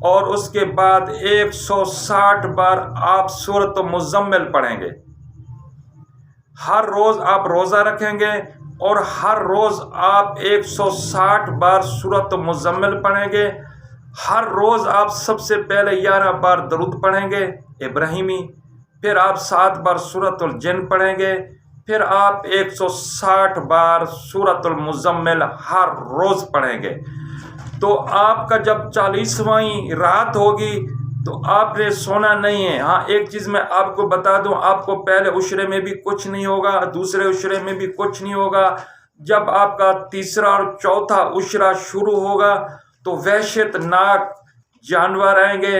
اور اس کے بعد 160 بار آپ سورۃ مزمل پڑھیں گے۔ ہر روز آپ روزہ رکھیں گے اور ہر روز آپ 160 بار سورۃ مزمل پڑھیں گے۔ ہر روز آپ سب سے پہلے 11 بار درود پڑھیں گے ابراہیمی، پھر آپ 7 بار سورۃ الجن پڑھیں گے، پھر آپ 160 بار سورۃ المزمل ہر روز پڑھیں گے۔ تو آپ کا جب 40واں رات ہوگی تو آپ نے سونا نہیں ہے۔ ہاں ایک چیز میں آپ کو بتا دوں، آپ کو پہلے عشرے میں بھی کچھ نہیں ہوگا، دوسرے عشرے میں بھی کچھ نہیں ہوگا۔ جب آپ کا تیسرا اور چوتھا عشرہ شروع ہوگا تو وحشت ناک جانور آئیں گے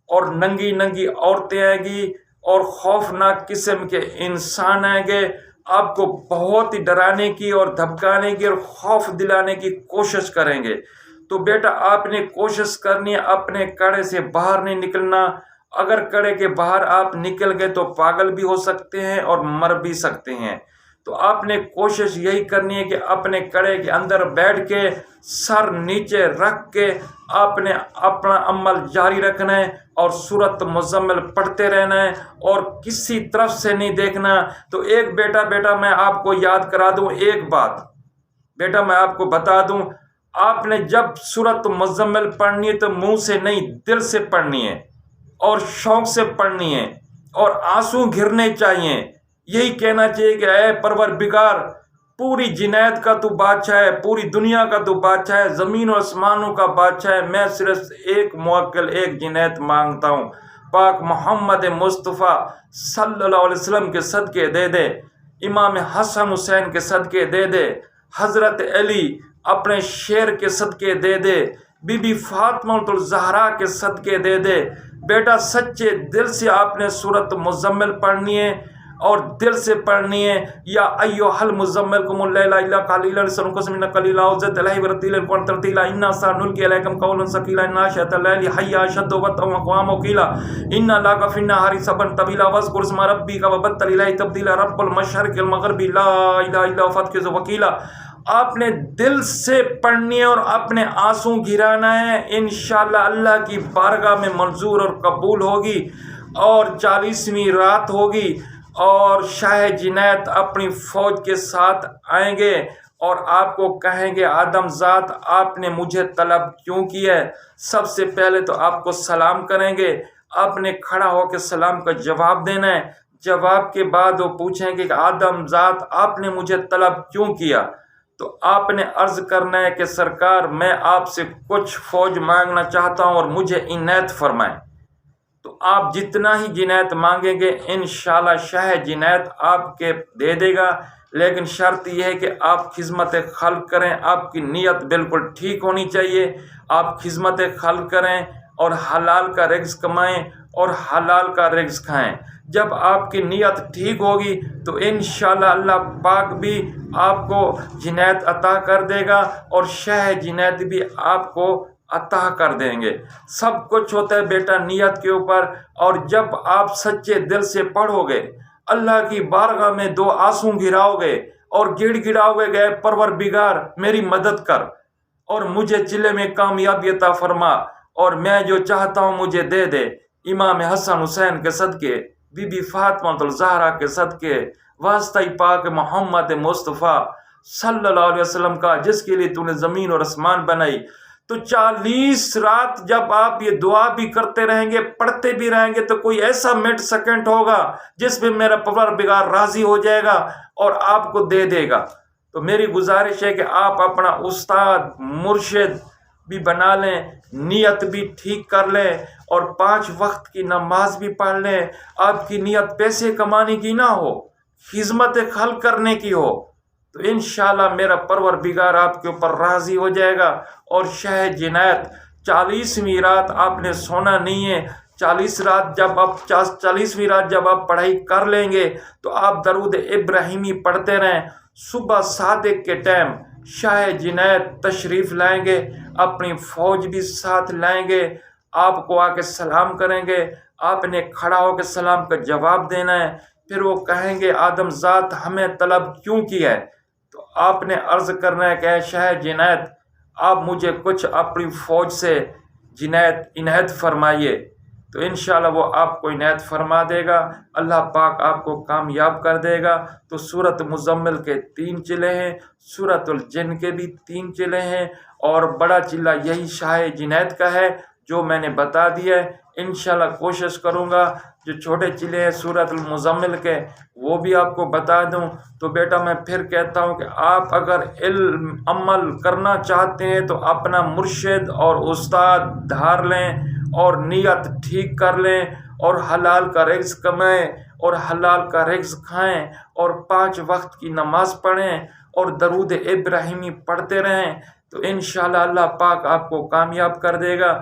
اور ننگی ننگی عورتیں آئیں گی اور خوفناک قسم کے انسان آئیں گے، آپ کو بہت ہی ڈرانے کی اور دھمکانے کی اور خوف دلانے کی کوشش کریں گے۔ تو بیٹا آپ نے کوشش کرنی ہے اپنے کڑے سے باہر نہیں نکلنا۔ اگر کڑے کے باہر آپ نکل گئے تو پاگل بھی ہو سکتے ہیں اور مر بھی سکتے ہیں۔ تو آپ نے کوشش یہی کرنی ہے کہ اپنے کڑے کے اندر بیٹھ کے سر نیچے رکھ کے آپ نے اپنا عمل جاری رکھنا ہے اور سورۃ مزمل پڑھتے رہنا ہے اور کسی طرف سے نہیں دیکھنا۔ تو ایک بیٹا میں آپ کو یاد کرا دوں ایک بات، بیٹا میں آپ کو بتا دوں، آپ نے جب سورۃ مزمل پڑھنی ہے تو منہ سے نہیں دل سے پڑھنی ہے اور شوق سے پڑھنی ہے اور آنسو گرنے چاہیے۔ یہی کہنا چاہیے کہ اے پروردگار، پوری جنید کا تو بادشاہ ہے، پوری دنیا کا تو بادشاہ ہے، زمین و آسمانوں کا بادشاہ ہے، میں صرف ایک موکل، ایک جنید مانگتا ہوں، پاک محمد مصطفیٰ صلی اللہ علیہ وسلم کے صدقے دے دے، امام حسن حسین کے صدقے دے دے، حضرت علی اپنے شیر کے صدقے دے دے، بی بی فاطمہ الزہرا کے صدقے دے دے۔ بیٹا سچے دل سے آپ نے سورۃ مزمل پڑھنی ہے اور دل سے پڑھنی ہے۔ یا ایھا المزمل قم اللیل الا قلیلا نصفہ منہ قلیلا او زد علیہ ورتل القرآن ترتیلا انا سنلقی علیکم قولا ثقیلا ان ناشئۃ اللیل ہی اشد وطئا واقوام قیلا ان لک فی النہار سبحا طویلا واذکر اسم ربک وبتل الیہ تبتیلا رب المشرق والمغرب لا الہ الا هو فاتخذہ وکیلا۔ آپ نے دل سے پڑھنی ہے اور اپنے آنسو گرانا ہے، انشاءاللہ اللہ کی بارگاہ میں منظور اور قبول ہوگی۔ اور 40ویں رات ہوگی اور شاہ جنید اپنی فوج کے ساتھ آئیں گے اور آپ کو کہیں گے آدم ذات آپ نے مجھے طلب کیوں کیا ہے۔ سب سے پہلے تو آپ کو سلام کریں گے، آپ نے کھڑا ہو کے سلام کا جواب دینا ہے۔ جواب کے بعد وہ پوچھیں گے کہ آدم ذات آپ نے مجھے طلب کیوں کیا؟ تو آپ نے عرض کرنا ہے کہ سرکار میں آپ سے کچھ فوج مانگنا چاہتا ہوں اور مجھے عنایت فرمائیں۔ تو آپ جتنا ہی جنایت مانگیں گے انشاءاللہ شاہ جنید آپ کے دے دے گا، لیکن شرط یہ ہے کہ آپ خدمت خلق کریں، آپ کی نیت بالکل ٹھیک ہونی چاہیے۔ آپ خدمت خلق کریں اور حلال کا رزق کمائیں اور حلال کا رزق کھائیں۔ جب آپ کی نیت ٹھیک ہوگی تو انشاءاللہ اللہ پاک بھی آپ کو جنایت عطا کر دے گا اور شاہ جنید بھی آپ کو عطا کر دیں گے۔ سب کچھ ہوتا ہے بیٹا نیت کے اوپر، اور جب آپ سچے دل سے پڑھو گے، اللہ کی بارگاہ میں 2 آنسو گراؤ گے اور گڑ گڑاؤ گے کہ پروردگار میری مدد کر اور مجھے چلے میں کامیابی عطا فرما اور میں جو چاہتا ہوں مجھے دے دے، امام حسن حسین کے صدقے، بی بی فاطمہ الزہرا کے صدقے، واسطہ پاک محمد مصطفیٰ صلی اللہ علیہ وسلم کا جس کے لیے تو نے زمین اور آسمان بنائی۔ تو 40 رات جب آپ یہ دعا بھی کرتے رہیں گے، پڑھتے بھی رہیں گے، تو کوئی ایسا منٹ سیکنڈ ہوگا جس میں میرا پروردگار راضی ہو جائے گا اور آپ کو دے دے گا۔ تو میری گزارش ہے کہ آپ اپنا استاد مرشد بھی بنا لیں، نیت بھی ٹھیک کر لیں اور 5 وقت کی نماز بھی پڑھ لیں۔ آپ کی نیت پیسے کمانے کی نہ ہو، خدمت خلق کرنے کی ہو، تو انشاءاللہ میرا پروردگار آپ کے اوپر راضی ہو جائے گا۔ اور شاہ جنید 40ویں رات آپ نے سونا نہیں ہے۔ 40ویں رات جب آپ پڑھائی کر لیں گے تو آپ درود ابراہیمی پڑھتے رہیں۔ صبح صادق کے ٹائم شاہ جنید تشریف لائیں گے، اپنی فوج بھی ساتھ لائیں گے، آپ کو آ کے سلام کریں گے، آپ نے کھڑا ہو کے سلام کا جواب دینا ہے۔ پھر وہ کہیں گے آدم ذات ہمیں طلب کیوں کیا ہے؟ تو آپ نے عرض کرنا ہے کہ اے شاہ جنید آپ مجھے کچھ اپنی فوج سے عنایت فرمائیے، تو انشاءاللہ وہ آپ کو عنایت فرما دے گا، اللہ پاک آپ کو کامیاب کر دے گا۔ تو سورۃ مزمل کے 3 چلے ہیں، سورۃ الجن کے بھی 3 چلے ہیں، اور بڑا چلہ یہی شاہ جنید کا ہے جو میں نے بتا دیا ہے۔ انشاءاللہ کوشش کروں گا جو چھوٹے چلے ہیں سورۃ المزمل کے وہ بھی آپ کو بتا دوں۔ تو بیٹا میں پھر کہتا ہوں کہ آپ اگر علم عمل کرنا چاہتے ہیں تو اپنا مرشد اور استاد دھار لیں اور نیت ٹھیک کر لیں، اور حلال کا رزق کمائیں اور حلال کا رزق کھائیں، اور 5 وقت کی نماز پڑھیں اور درود ابراہیمی پڑھتے رہیں، تو انشاءاللہ اللہ پاک آپ کو کامیاب کر دے گا۔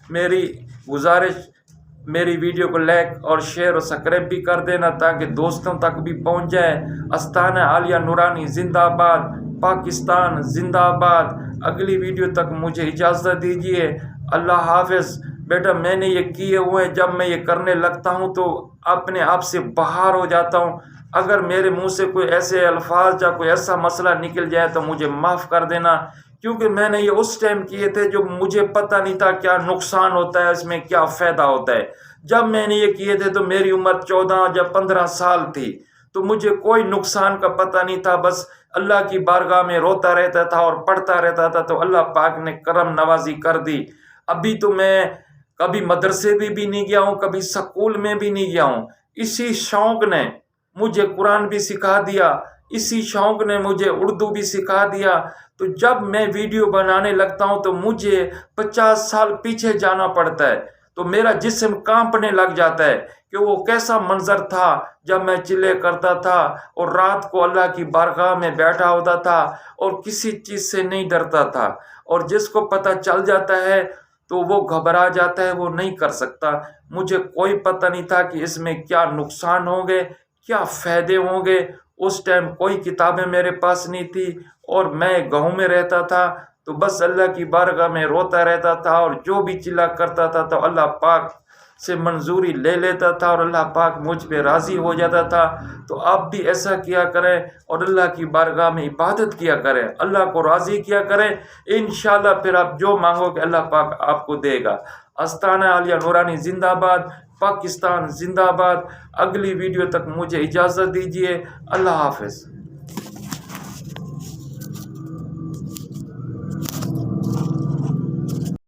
میری گزارش، میری ویڈیو کو لائک اور شیئر اور سبسکرائب بھی کر دینا تاکہ دوستوں تک بھی پہنچ جائے۔ آستانہ عالیہ نورانی زندہ باد، پاکستان زندہ باد۔ اگلی ویڈیو تک مجھے اجازت دیجیے، اللہ حافظ۔ بیٹا میں نے یہ کیے ہوئے ہیں، جب میں یہ کرنے لگتا ہوں تو اپنے آپ سے باہر ہو جاتا ہوں۔ اگر میرے منہ سے کوئی ایسے الفاظ یا کوئی ایسا مسئلہ نکل جائے تو مجھے معاف کر دینا، کیونکہ میں نے یہ اس ٹائم کیے تھے جو مجھے پتہ نہیں تھا کیا نقصان ہوتا ہے، اس میں کیا فائدہ ہوتا ہے۔ جب میں نے یہ کیے تھے تو میری عمر 14 یا 15 سال تھی، تو مجھے کوئی نقصان کا پتہ نہیں تھا، بس اللہ کی بارگاہ میں روتا رہتا تھا اور پڑھتا رہتا تھا، تو اللہ پاک نے کرم نوازی کر دی۔ ابھی تو میں کبھی مدرسے بھی نہیں گیا ہوں، کبھی سکول میں بھی نہیں گیا ہوں۔ اسی شوق نے مجھے قرآن بھی سکھا دیا، اسی شوق نے مجھے اردو بھی سکھا دیا۔ تو جب میں ویڈیو بنانے لگتا ہوں تو مجھے 50 سال پیچھے جانا پڑتا ہے، تو میرا جسم کانپنے لگ جاتا ہے کہ وہ کیسا منظر تھا جب میں چلے کرتا تھا اور رات کو اللہ کی بارگاہ میں بیٹھا ہوتا تھا اور کسی چیز سے نہیں ڈرتا تھا، اور جس کو پتہ چل جاتا ہے تو وہ گھبرا جاتا ہے، وہ نہیں کر سکتا۔ مجھے کوئی پتہ نہیں تھا کہ اس میں کیا نقصان ہوں گے، کیا فائدے ہوں گے۔ اس ٹائم کوئی کتابیں میرے پاس نہیں تھی اور میں گاؤں میں رہتا تھا، تو بس اللہ کی بارگاہ میں روتا رہتا تھا، اور جو بھی چلا کرتا تھا تو اللہ پاک سے منظوری لے لیتا تھا اور اللہ پاک مجھ پہ راضی ہو جاتا تھا۔ تو آپ بھی ایسا کیا کریں اور اللہ کی بارگاہ میں عبادت کیا کریں، اللہ کو راضی کیا کریں، انشاءاللہ پھر آپ جو مانگو کہ اللہ پاک آپ کو دے گا۔ آستانہ عالیہ نورانی زندہ باد، پاکستان زندہ باد۔ اگلی ویڈیو تک مجھے اجازت دیجیے، اللہ حافظ۔